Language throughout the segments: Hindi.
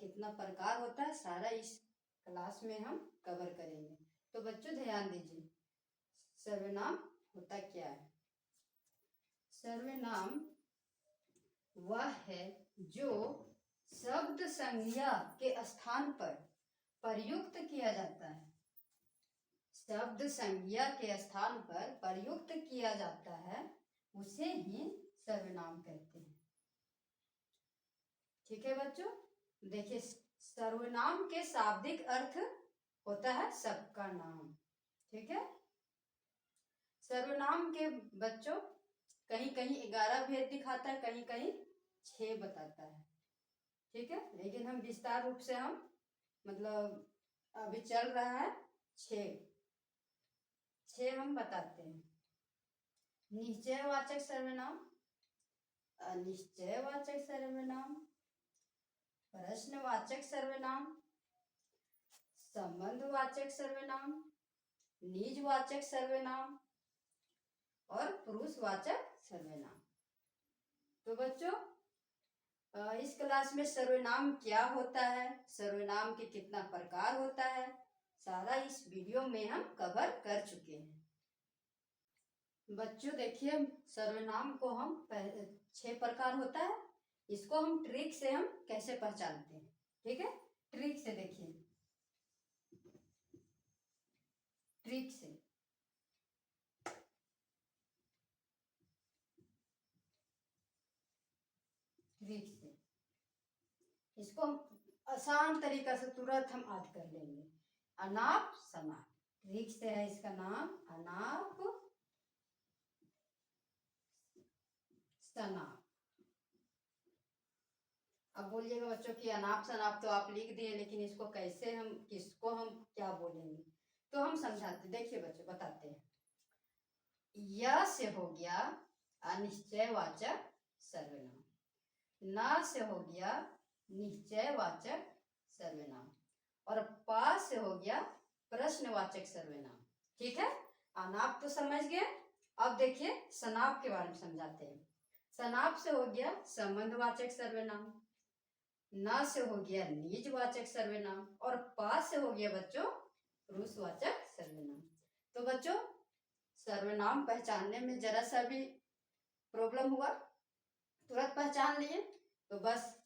कितना प्रकार होता है सारा इस क्लास में हम कवर करेंगे। तो बच्चों ध्यान दीजिए, सर्वनाम होता क्या है। सर्वनाम वह है जो शब्द संज्ञा के स्थान पर प्रयुक्त किया जाता है। शब्द संज्ञा के स्थान पर प्रयुक्त किया जाता है, उसे ही सर्वनाम कहते हैं। ठीक है बच्चों, देखिए सर्वनाम के शाब्दिक अर्थ होता है सबका नाम। ठीक है, सर्वनाम के बच्चों कहीं कहीं 11 भेद दिखाता है, कहीं कहीं 6 बताता है। ठीक है, लेकिन हम विस्तार रूप से हम मतलब अभी चल रहा है 6 हम बताते हैं। निश्चयवाचक सर्वनाम, अनिश्चयवाचक सर्वनाम, प्रश्नवाचक सर्वनाम, संबंधवाचक सर्वनाम, निजवाचक सर्वनाम और पुरुषवाचक सर्वनाम। तो बच्चों इस क्लास में सर्वनाम क्या होता है, सर्वनाम के कितना प्रकार होता है, सारा इस वीडियो में हम कवर कर चुके हैं। बच्चों देखिए सर्वनाम को हम 6 प्रकार होता है, इसको हम ट्रिक से हम कैसे पहचानते हैं। ठीक है, ट्रिक से देखिए, ट्रिक से इसको हम आसान तरीका से तुरंत हम याद कर लेंगे। अनाप शनाप, ट्रिक से है इसका नाम अनाप शनाप। अब बोलिएगा बच्चों कि अनाप शनाप तो आप लिख दिए, लेकिन इसको कैसे हम, किसको हम क्या बोलेंगे, तो हम समझाते। देखिए बच्चों बताते हैं। य से हो गया अनिश्चयवाचक सर्वनाम, ना से हो गया निश्चयवाचक सर्वनाम और पा से हो गया प्रश्नवाचक सर्वनाम। ठीक है, अनाप तो समझ गए। अब देखिए शनाप के बारे में समझाते हैं। शनाप से हो गया संबंधवाचक सर्वनाम, ना से हो गया निजवाचक सर्वनाम और पा से हो गया बच्चों पुरुषवाचक सर्वनाम। तो बच्चों सर्वनाम पहचानने में जरा सा भी प्रॉब्लम हुआ, तुरंत पहचान लिए, तो बस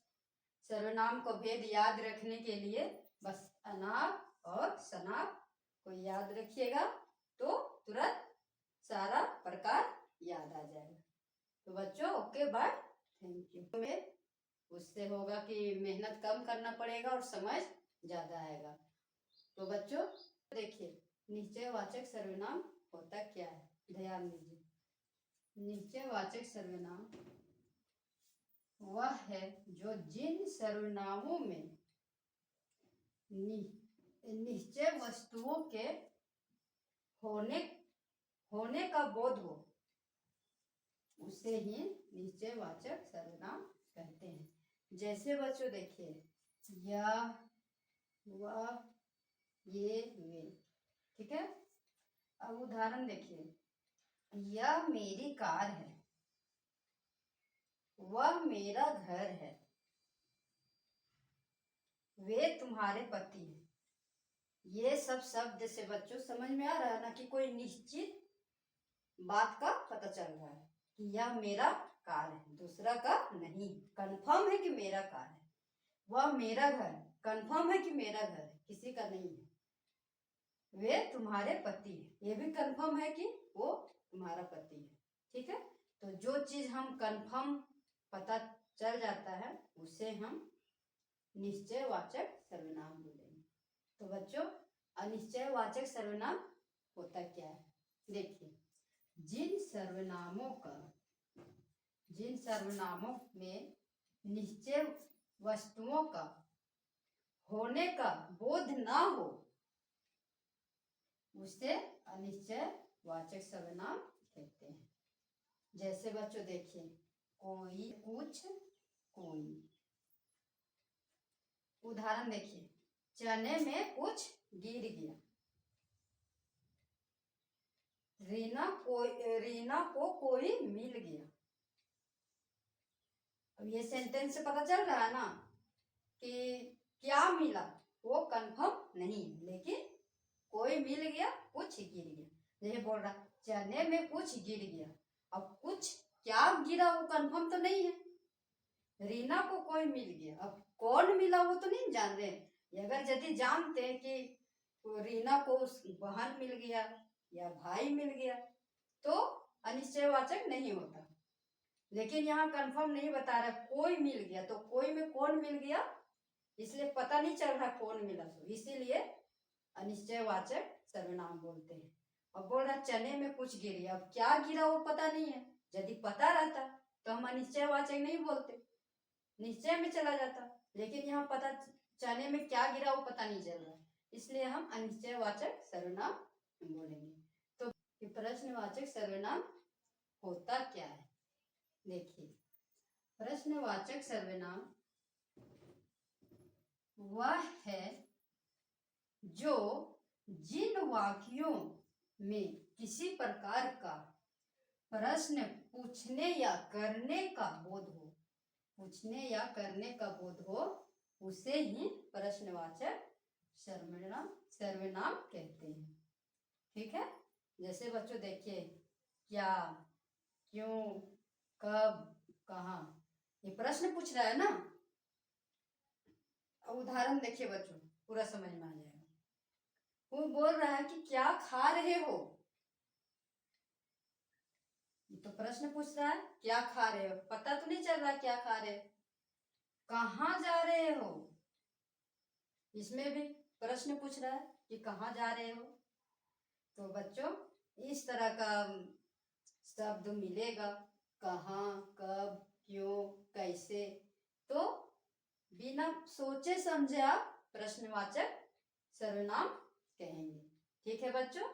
सर्वनाम को भेद याद रखने के लिए बस अनाप और शनाप को याद रखिएगा, तो तुरंत सारा प्रकार याद आ जाएगा। तो बच्चों ओके बाय, थैंक यू। उससे होगा कि मेहनत कम करना पड़ेगा और समझ ज्यादा आएगा। तो बच्चों देखिए निश्चयवाचक सर्वनाम होता क्या है, ध्यान दीजिए। निश्चयवाचक सर्वनाम वह है जो जिन सर्वनामों में निश्चय वस्तुओं के होने का बोध हो, उसे ही निश्चयवाचक सर्वनाम कहते हैं। जैसे बच्चों देखिए यह, वह, ये, वे। ठीक है, अब उदाहरण देखिए, यह मेरी कार है, वह मेरा घर है, वे तुम्हारे पति हैं। ये सब शब्द से बच्चों समझ में आ रहा है ना कि कोई निश्चित बात का पता चल रहा है कि यह मेरा कार है, दूसरा का नहीं, कंफर्म है कि मेरा कार है। वह मेरा घर, कंफर्म है कि मेरा घर है, किसी का नहीं है। वे तुम्हारे पति है, ये भी कंफर्म है कि वो तुम्हारा पति है। ठीक है, तो जो चीज हम कंफर्म पता चल जाता है उसे हम निश्चयवाचक सर्वनाम बोलेंगे। तो बच्चों अनिश्चयवाचक सर्वनाम होता क्या है, देखिए जिन सर्वनामों में निश्चय वस्तुओं का होने का बोध ना हो, उसे अनिश्चयवाचक सर्वनाम कहते हैं। जैसे बच्चों देखिए कोई, कुछ, कोई। उदाहरण देखिए, चने में कुछ गिर गया, रीना को कोई मिल गया। अब ये सेंटेंस से पता चल रहा है ना कि मिला वो कंफर्म नहीं है, लेकिन कोई मिल गया, कुछ गिर गया। ये बोल रहा चने में कुछ गिर गया, अब कुछ क्या गिरा वो कंफर्म तो नहीं है। रीना को कोई मिल गया, अब कौन मिला वो तो नहीं जान रहे। अगर यदि जानते कि रीना को उस बहन मिल गया या भाई मिल गया तो अनिश्चयवाचक नहीं होता, लेकिन यहाँ कंफर्म नहीं बता रहा कोई मिल गया, तो कोई में कौन मिल गया इसलिए पता नहीं चल रहा कौन मिला, तो इसीलिए अनिश्चयवाचक सर्वनाम बोलते हैं। अब बोल रहा चने में कुछ गिर गया, अब क्या गिरा वो पता नहीं है। यदि पता रहता तो हम अनिश्चयवाचक नहीं बोलते, निश्चय में चला जाता, लेकिन यहाँ पता चने में क्या गिरा वो पता नहीं चल रहा, इसलिए हम अनिश्चयवाचक सर्वनाम बोलेंगे। तो प्रश्नवाचक सर्वनाम होता क्या है, देखिए प्रश्नवाचक सर्वनाम वह है जो जिन वाक्यों में किसी प्रकार का प्रश्न पूछने या करने का बोध हो, पूछने या करने का बोध हो, उसे ही प्रश्नवाचक सर्वनाम कहते हैं। ठीक है, जैसे बच्चों देखिए क्या, क्यों, कब, कहाँ, ये प्रश्न पूछ रहा है ना। उदाहरण देखिए बच्चों, पूरा समझ में आ जाएगा। वो बोल रहा है कि क्या खा रहे हो, तो प्रश्न पूछ रहा है क्या खा रहे हो, पता तो नहीं चल रहा क्या खा रहे हो। कहाँ जा रहे हो, इसमें भी प्रश्न पूछ रहा है कि कहाँ जा रहे हो। तो बच्चों इस तरह का शब्द मिलेगा, कहाँ, कब, क्यों, कैसे, तो बिना सोचे समझे आप प्रश्नवाचक सर्वनाम कहेंगे। ठीक है बच्चों,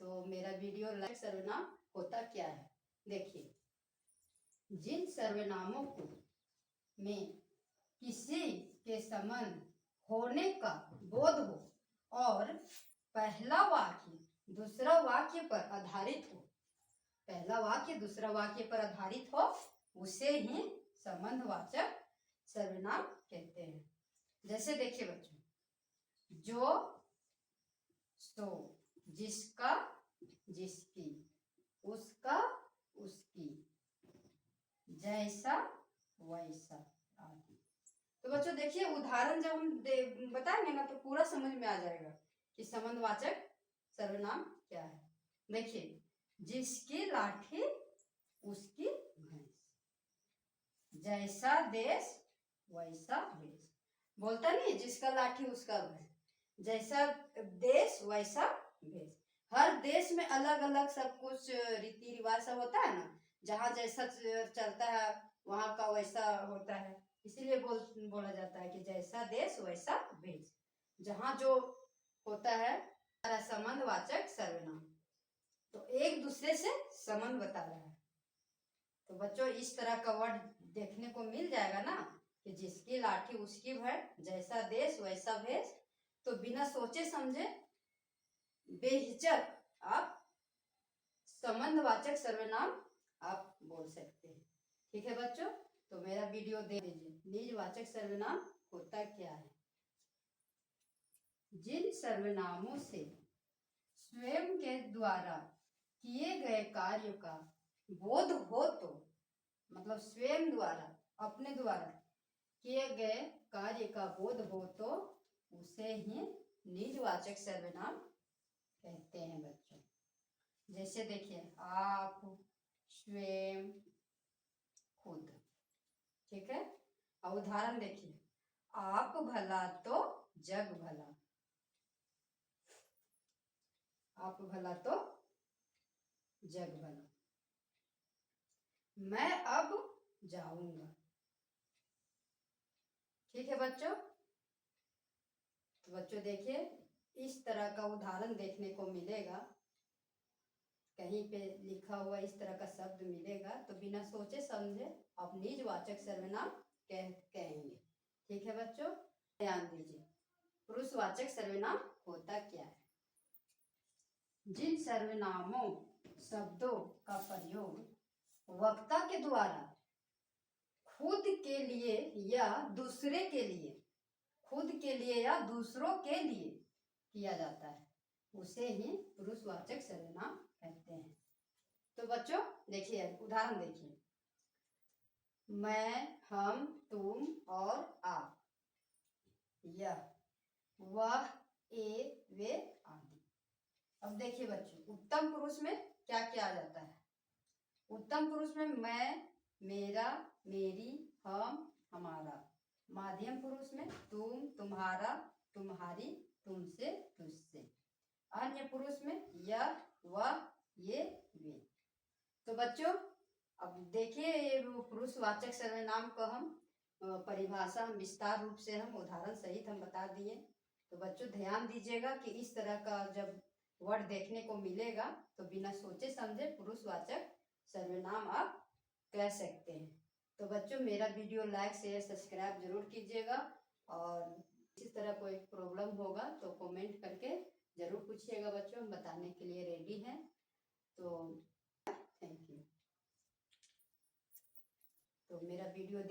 तो मेरा वीडियो लाइक सर्वनाम होता क्या है, देखिए जिन सर्वनामों को में किसी के संबंध होने का बोध हो और पहला वाक्य दूसरा वाक्य पर आधारित हो, पहला वाक्य दूसरा वाक्य पर आधारित हो, उसे ही संबंधवाचक सर्वनाम कहते हैं। जैसे देखिए बच्चों, जो, सो, जिसका, जिसकी, उसका, उसकी, जैसा, वैसा आदि। तो बच्चों देखिए उदाहरण जब हम बताएंगे ना तो पूरा समझ में आ जाएगा कि संबंधवाचक सर्वनाम क्या है। देखिए जिसकी लाठी उसकी भैंस, जैसा देश वैसा भेष, बोलता नहीं जिसका लाठी उसका भैंस, जैसा देश वैसा भेष। हर देश में अलग अलग सब कुछ रीति रिवाज सब होता है ना, जहाँ जैसा चलता है वहाँ का वैसा होता है, इसीलिए बोला जाता है कि जैसा देश वैसा भेष। जहाँ जो होता है संबंधवाचक सर्वनाम, तो एक दूसरे से संबंध बता रहा है। तो बच्चों इस तरह का वर्ड देखने को मिल जाएगा ना कि जिसकी लाठी उसकी भैंस, जैसा देश वैसा भेष, तो बिना सोचे समझे बेहिचक आप संबंधवाचक सर्वनाम आप बोल सकते हैं। ठीक है बच्चों, तो मेरा वीडियो देख लीजिए। निजवाचक सर्वनाम होता क्या है, जिन सर्वनामों से स्वयं के द्वारा किए गए कार्य का बोध हो, तो मतलब स्वयं द्वारा अपने द्वारा किए गए कार्य का बोध हो तो उसे ही निजवाचक सर्वनाम कहते हैं बच्चों। जैसे देखिए आप, स्वयं, खुद। ठीक है, और उदाहरण देखिए आप भला तो जग भला, आप भला तो जग भला, मैं अब जाऊंगा। ठीक है बच्चों, तो बच्चों देखिए इस तरह का उदाहरण देखने को मिलेगा, कहीं पे लिखा हुआ इस तरह का शब्द मिलेगा तो बिना सोचे समझे आप निजवाचक सर्वनाम कहेंगे। ठीक है बच्चों, ध्यान दीजिए पुरुषवाचक सर्वनाम होता क्या है। जिन सर्वनामों शब्दों का प्रयोग वक्ता के द्वारा खुद के लिए या दूसरे के लिए, खुद के लिए या दूसरों के लिए किया जाता है उसे ही पुरुषवाचक सर्वनाम कहते हैं। तो बच्चों देखिए उदाहरण देखिए, मैं, हम, तुम और आप, यह, वह, ये, वे आदि। अब देखिए बच्चों उत्तम पुरुष में क्या क्या आ जाता है। उत्तम पुरुष में मैं, मेरा, मेरी, हम, हमारा। मध्यम पुरुष में तुम, तुम्हारा, तुम्हारी, तुमसे, तुझसे। अन्य पुरुष में यह, वह, ये, वे। तो बच्चों अब देखिए ये पुरुषवाचक सर्वनाम को हम परिभाषा विस्तार रूप से हम उदाहरण सहित हम बता दिए। तो बच्चों ध्यान दीजिएगा कि इस तरह का जब वर्ड देखने को मिलेगा तो बिना सोचे समझे पुरुषवाचक सर्वनाम आप कह सकते हैं। तो बच्चों मेरा वीडियो लाइक शेयर सब्सक्राइब जरूर कीजिएगा और इस तरह कोई प्रॉब्लम होगा तो कमेंट करके जरूर पूछिएगा बच्चों, हम बताने के लिए रेडी हैं। तो थैंक यू। तो मेरा वीडियो